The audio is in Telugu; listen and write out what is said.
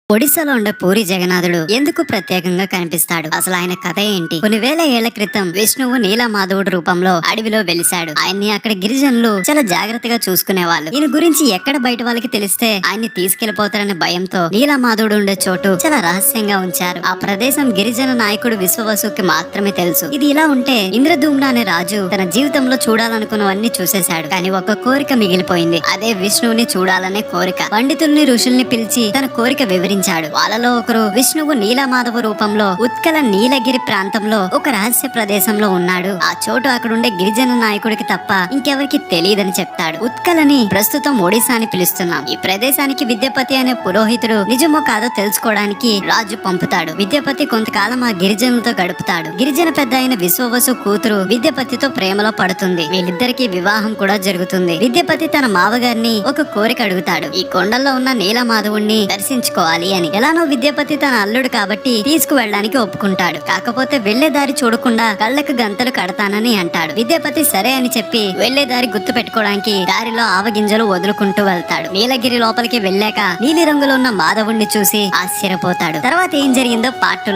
ఒడిశాలో ఉండే పూరి జగన్నాథుడు ఎందుకు ప్రత్యేకంగా కనిపిస్తాడు? అసలు ఆయన కథ ఏంటి? కొన్ని వేల ఏళ్ల క్రితం విష్ణువు నీలమాధవుడు రూపంలో అడవిలో వెలిశాడు. ఆయన్ని అక్కడ గిరిజనులు చాలా జాగ్రత్తగా చూసుకునేవాళ్ళు. ఈయన గురించి ఎక్కడ బయట వాళ్ళకి తెలిస్తే ఆయన్ని తీసుకెళ్లిపోతారనే భయంతో నీలమాధవుడు ఉండే చోటు చాలా రహస్యంగా ఉంచారు. ఆ ప్రదేశం గిరిజన నాయకుడు విశ్వవసుకి మాత్రమే తెలుసు. ఇది ఇలా ఉంటే ఇంద్రధూమ్న అనే రాజు తన జీవితంలో చూడాలనుకున్నవన్నీ చూసేశాడు. కానీ ఒక కోరిక మిగిలిపోయింది. అదే విష్ణువుని చూడాలనే కోరిక. పండితుల్ని ఋషుల్ని పిలిచి తన కోరిక వివరించాడు. వాళ్ళలో ఒకరు విష్ణువు నీలమాధవ రూపంలో ఉత్కల నీలగిరి ప్రాంతంలో ఒక రహస్య ప్రదేశంలో ఉన్నాడు. ఆ చోటు అక్కడుండే గిరిజన నాయకుడికి తప్ప ఇంకెవరికి తెలియదని చెప్తాడు. ఉత్కలని ప్రస్తుతం ఒడిశా అని పిలుస్తున్నాం. ఈ ప్రదేశానికి విద్యాపతి అనే పురోహితుడు నిజమో కాదో తెలుసుకోవడానికి రాజు పంపుతాడు. విద్యాపతి కొంతకాలం ఆ గిరిజనులతో గడుపుతాడు. గిరిజన పెద్ద అయిన విశ్వవసు కూతురు విద్యాపతితో ప్రేమలో పడుతుంది. వీళ్ళిద్దరికి వివాహం కూడా జరుగుతుంది. విద్యాపతి తన మావగారిని ఒక కోరిక అడుగుతాడు. ఈ కొండల్లో ఉన్న నీలమాధవుణ్ణి దర్శించుకోవాలి అని. ఎలానో విద్యాపతి తన అల్లుడు కాబట్టి తీసుకువెళ్ళడానికి ఒప్పుకుంటాడు. కాకపోతే వెళ్లే దారి చూడకుండా కళ్ళకు గంతలు కడతానని అంటాడు. విద్యాపతి సరే అని చెప్పి వెళ్లే దారి గుర్తు పెట్టుకోవడానికి దారిలో ఆవగింజలు వదులుకుంటూ వెళ్తాడు. నీలగిరి లోపలికి వెళ్ళాక నీలి రంగులో ఉన్న మాధవుణ్ణి చూసి ఆశ్చర్యపోతాడు. తర్వాత ఏం జరిగిందో పార్ట్ 2లో